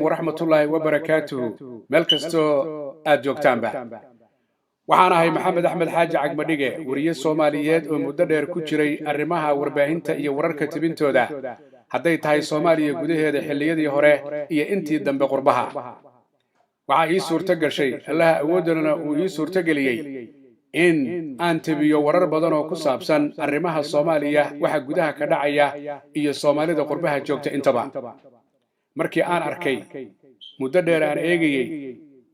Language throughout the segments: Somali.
ورحمة الله وبركاته ملكستو أجوكتان به waxaan ahay maxamed axmed xaaji cagmadhige wariye Soomaaliyeed oo muddo dheer ku jiray arrimaha warbaahinta iyo wararka tibintooda hadday tahay Soomaaliya gudaheeda xilliyadii hore iyo intii dambe qurbaha waxa ii suurto gashay Allah awoodana uu ii suurto galiyay in aan tabiyo warar badan oo ku saabsan arrimaha Soomaaliya waxa gudaha ka dhacaya iyo Soomaalida qurbaha joogta intaba markii aan arkay muddo dheer aan eegayay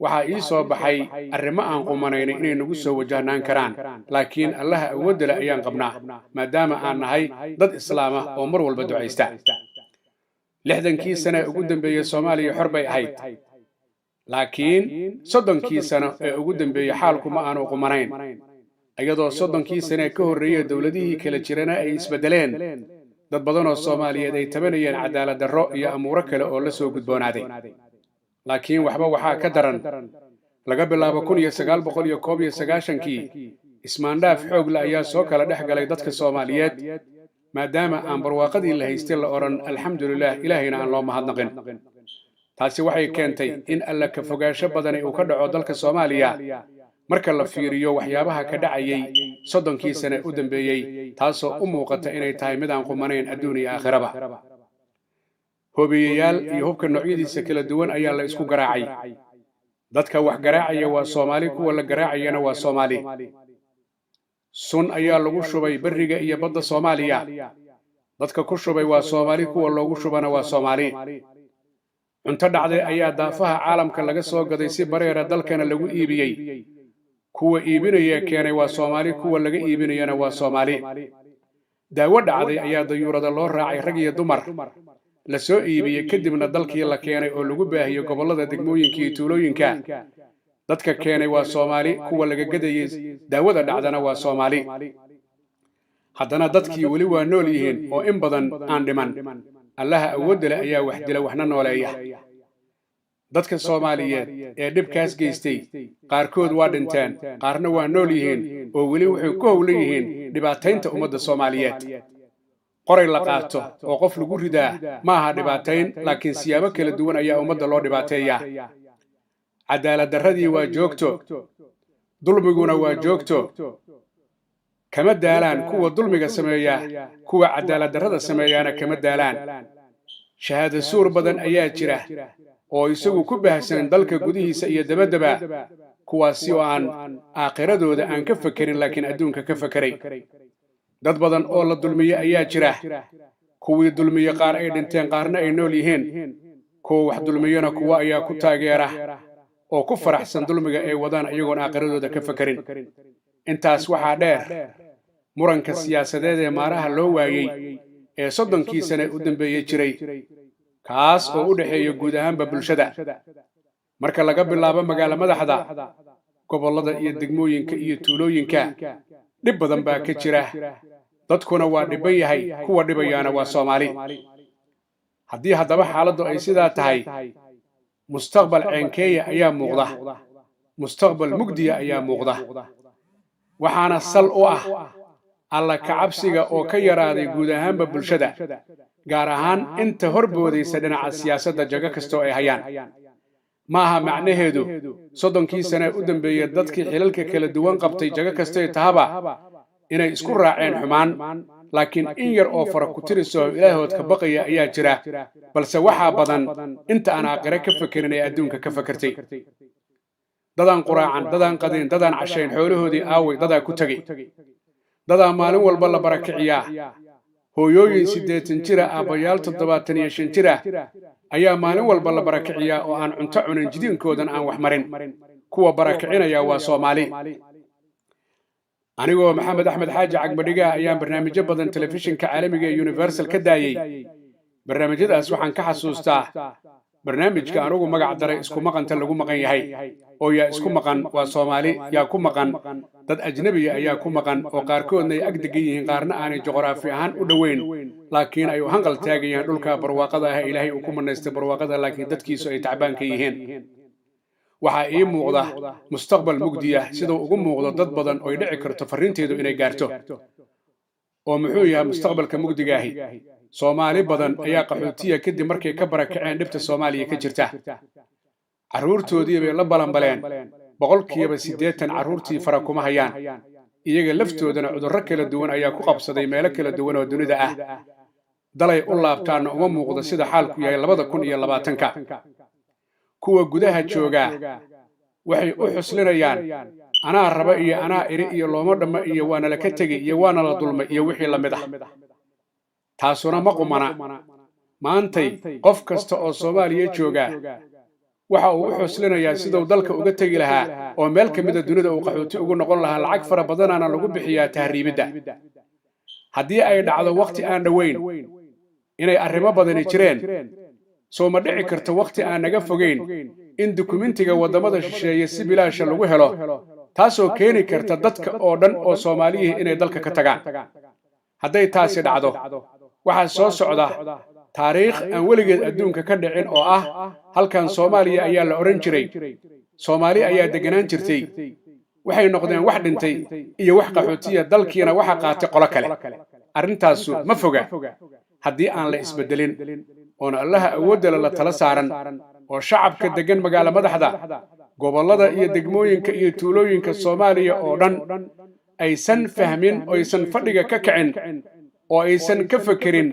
waxa ii soo baxay arrimo aan qumanayn inay nagu soo wajahnaan karaan laakiin Allah awood leh ayaan qabnaa maadaama aan nahay dad islaam ah oo mar walba duceysta 60kii sano ugu dambeeyay Soomaaliya xor bay ahayd laakiin 30kii sano ee ugu dambeeyay xaalku ma aanu qumanayn iyadoo 30kii sano ka horreeyay dawladihii kala jirana ay isbedeleen dad badan oo Soomaaliyeed ay tabanayeen cadaalad darro iyo amuuro kale oo la soo gudboonaaday laakiin waxba waxa ka daran laga bilaabo 1991kii ismaandhaaf xoog la ayaa soo kala dhex galay dadka Soomaaliyeed maadaama aan barwaaqadii la haystay la oran alxamdulillah ilaahayna aan loo mahadnaqin taasi waxay keentay in alla ka fogaansho badan uu ka dhaco dalka Soomaaliya marka la fiiriyo waxyaabaha ka dhacayay 30kii sano u dambeeyay taasoo u muuqata inay tahay mid aan qumanayn adduun iyo aakhiraba hobiyayaal iyo hubka noocyadiisa kala duwan ayaa la isku garaacay dadka wax garaacaya waa Soomaali kuwa la garaacayana waa Soomaali sun ayaa lagu shubay bariga iyo badda Soomaaliya dadka ku shubay waa Soomaali kuwa loogu shubana waa Soomaali cunto dhacday ayaa daafaha caalamka laga soo gaday si bareera dalkana lagu iibiyay kuwa iibinaya keenay waa Soomaali kuwa laga iibinayana waa Soomaali daawo dhacday ayaa dayuurada loo raacay rag iyo dumar la soo iibiyay kadibna dalkii la keenay oo lagu baahiyo gobolada degmooyinka iyo tuulooyinka dadka keenay waa Soomaali kuwa laga gadayay daawada dhacdana waa Soomaali haddana dadkii wali waa nool yihiin oo in badan aan dhiman Allah awood leh ayaa wax dila waxna nooleeya dadka Soomaaliyeed ee dhibkaas geystay qaarkood waa dhinteen qaarna waa nool yihiin oo wali waxay ku howlan yihiin dhibaataynta ummadda Soomaaliyeed qoray la qaato oo qof lagu ridaa ma aha dhibaatayn laakiin siyaabo kala duwan ayaa ummadda loo dhibaateeyaa cadaalad darradii waa joogto dulmiguna waa joogto kama daalaan kuwa dulmiga sameeya kuwa cadaalad darrada sameeyana kama daalaan shahaado suur badan ayaa jira oo isagu ku baahsan dalka gudihiisa iyo dabadaba kuwaasi oo aan aaqiradooda aan ka fakirin laakiin adduunka ka fakiray dad badan oo la dulmiyay ayaa jira kuwii dulmiyay qaar ay dhinteen qaarna ay nool yihiin kuwa wax dulmiyana kuwa ayaa ku taageera oo ku faraxsan dulmiga ay wadaan iyagoon aaqiradooda ka fakirin intaas waxaa dheer muranka siyaasadeed ee maaraha loo waayay ee 30kii sano u dambeeyay jiray kaas oo u dhaxeeya guud ahaanba bulshada marka laga bilaabo magaalo madaxda gobolada iyo degmooyinka iyo tuulooyinka dhib badan baa ka jira dadkuna waa dhiban yahay kuwa dhibayana waa Soomaali haddii haddaba xaaladdu ay sidaa tahay mustaqbal ceenkeeya ayaa muuqda mustaqbal mugdiya ayaa muuqda waxaana sal u ah alla ka cabsiga oo ka yaraaday guud ahaanba bulshada gaar ahaan inta horboodaysa dhinaca siyaasadda jaga kasta oo ay hayaan maaha macnaheedu 30kii sano u dambeeyay dadkii xilalka kala duwan qabtay jaga kasta ee tahaba inay isku raaceen xumaan laakiin in yar oo fara ku tiriso ilaahood ka baqaya ayaa jira balse waxa badan inta aan aakhire ka fakirin ee adduunka ka fakirtay dadaan quraacan dadaan qadin dadaan cashayn xoolahoodii aaway dadaa ku tagay dadaa maalin walba la barakiciyaa hooyooyin 80 jira aabayaal 75 jira ayaa maalin walba la barakiciyaa oo aan cunto cunin jidiinkoodan aan wax marin kuwa barakicinaya waa Soomaali anigoo maxamed axmed xaaji cagmadhiga ayaan barnaamijyo badan telefishinka caalamiga ee Universal ka daayay barnaamijyadaas waxaan ka xasuustaa barnaamijka anugu magac daray isku maqanta lagu maqan yahay oo yaa isku maqan waa Soomaali yaa ku maqan dad ajnabi ah ayaa ku maqan oo qaarkoodna ay agdegan yihiin qaarna aanay juqraafi ahaan u dhaweyn laakiin ay u hanqal taagayaan dhulka barwaaqada ah Ilaahay uu ku manaystay barwaaqada laakiin dadkiisu ay tacbaan ka yihiin waxa ii muuqda mustaqbal mugdiya sidoo ugu muuqdo dad badan oo dhici karto fariinteedu inay gaarto oo muxuu yahay mustaqbalka mugdiga ahi Soomaali badan ayaa qaxootiga kadib markay ka barakaceen dhibta Soomaaliya ka jirta. Carruurtoodii bay la balanbaleen, boqolkiiba 80 carruurtii fara kuma hayaan. Iyaga laftoodana cudurro kala duwan ayaa ku qabsaday meelo kala duwan oo dunida ah. Dalay u laabtaan uma muuqdo sida xaalku yahay 2020ka. Kuwa gudaha jooga waxay u xuslinayaan anaa raba iyo anaa iri iyo looma dhamma iyo waana la ka tegay iyo waana la dulmay iyo wixii la mid ah. taasuna ma qumana. Maantay qof kasta oo Soomaaliya jooga waxa uu u xuslinayaa sidoo dalka uga tagi lahaa oo meel ka mid ah dunida uu qaxooti ugu noqon lahaa lacag fara badanana lagu bixiyaa tahriibida. Haddii ay dhacdo waqti aan dhaweyn inay arrimo badani jireen, soo ma dhici karto waqti aan naga fogeyn in dukumentiga wadamada shisheeye si bilaash lagu helo, taasoo keeni karta dadka oo dhan oo Soomaaliyeed inay dalka ka tagaan. Hadday taasi dhacdo, waxa soo socda taariikh aan weligeed adduunka ka dhicin oo ah halkan Soomaaliya ayaa la oran jiray, Soomaali ayaa deganaan jirtay, waxay noqdeen wax dhintay iyo wax qaxootiya, dalkiina waxa qaatay qolo kale. Arrintaasu ma foga haddii aan la isbedelin oona Allaha awoodda la tala saaran oo shacabka degan magaalo madaxda, gobollada iyo degmooyinka iyo tuulooyinka Soomaaliya oo dhan aysan fahmin oo aysan fadhiga ka kicin oo aysan ka fakirin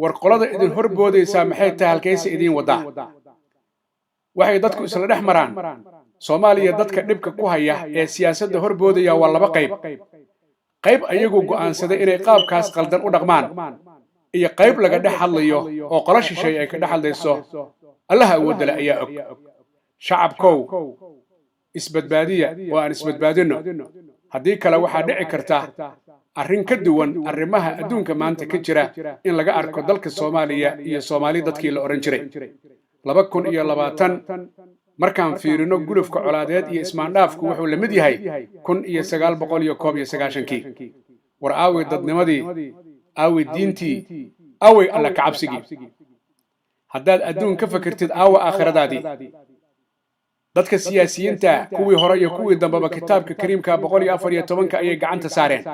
war qolada idin horboodaysa maxay tahay halkaysi idin wada. Waxay dadku isla dhex maraan Soomaaliya dadka dhibka ku haya ee siyaasadda horboodaya waa laba qayb ayagu go'aansaday inay qaabkaas qaldan u dhaqmaan iyo qayb laga dhex hadlayo oo qolo shisheeye ay ka dhex hadlayso. Allaha awoodda leh ayaa og. Shacabkow isbadbaadiya oo aan isbadbaadino, haddii kale waxaa dhici karta arrin ka duwan arrimaha adduunka maanta ka jira in laga arko dalka Soomaaliya iyo Soomaali dadkii la oran jiray. 2020 markaan fiirino gulufka colaadeed iyo ismaandhaafku wuxuu la mid yahay 1991kii. War aaway dadnimadii, aaway diintii, aaway alla ka cabsigii. haddaad adduun ka fakirtid aawa aakhiradaadii. dadka siyaasiyiinta kuwii hore iyo kuwii dambaba kitaabka kariimka 114 ayay gacanta saareen,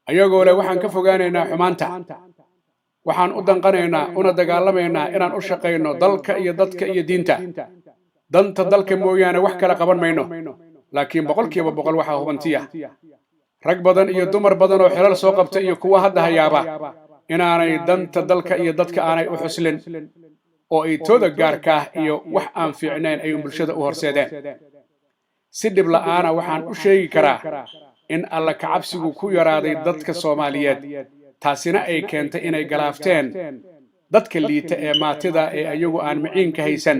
ayagoo leh waxaan ka fogaanaynaa xumaanta, waxaan u danqanaynaa una dagaalamaynaa inaan u shaqayno dalka iyo dadka iyo diinta. danta dalka mooyaane wax kala qaban mayno. laakiin 100% waxaa hubantiya rag badan iyo dumar badan oo xilal soo qabta iyo kuwa hadda hayaaba inaanay danta dalka iyo dadka aanay u xuslin oo ay tooda gaarka iyo wax aan fiicnayn ay bulshada u horseedeen. si dhib la'aana waxaan u sheegi karaa in alla ka cabsigu ku yaraaday dadka Soomaaliyeed, taasina ay keentay inay galaafteen dadka liita ee maatida ee ayagu aan maciinka haysan,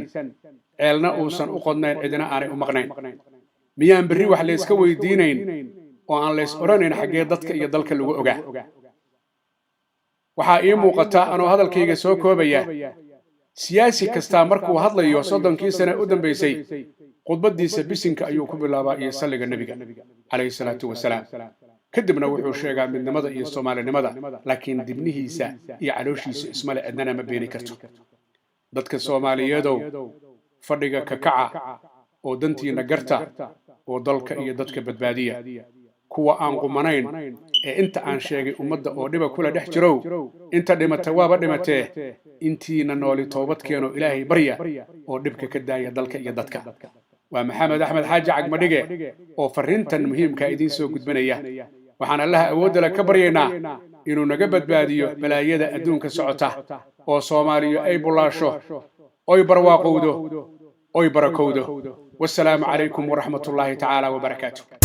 ceelna uusan u qodnayn, cidina aanay u maqnayn. miyaan berri wax la iska weydiinayn oo aan la is oranayn xaggee dadka iyo dalka lagu ogaa? waxaa ii muuqata anoo hadalkayga soo koobaya, siyaasi kasta markuu hadlayo 30 sano u dambeysay khudbadiisa bisinka ayuu ku bilaabaa iyo salliga nabiga calayhi salaatu wasalaam. kadibna wuxuu sheegaa midnimada iyo Soomaalinimada, laakiin dibnihiisa iyo calooshiisa ismale cidnana ma beeni karto. dadka Soomaaliyeedow fadhiga ka kaca oo dantiina garta oo dalka iyo dadka badbaadiya. kuwa aan qumanayn ee inta aan sheegay ummadda oo dhiba kula dhex jirow, inta dhimata waaba dhimatee, intiina nooli toobad keeno Ilaahay barya oo dhibka ka daaya dalka iyo dadka. waa Maxamed Axmed Xaaji Cagmadhige oo fariintan muhiimka idiin soo gudbinaya. waxaan Allaha awoodda leh ka baryaynaa inuu naga badbaadiyo balaayada adduunka socota oo Soomaaliya ay bulaasho, oy barwaaqowdo, oy barakowdo. والسلام عليكم ورحمة الله تعالى وبركاته.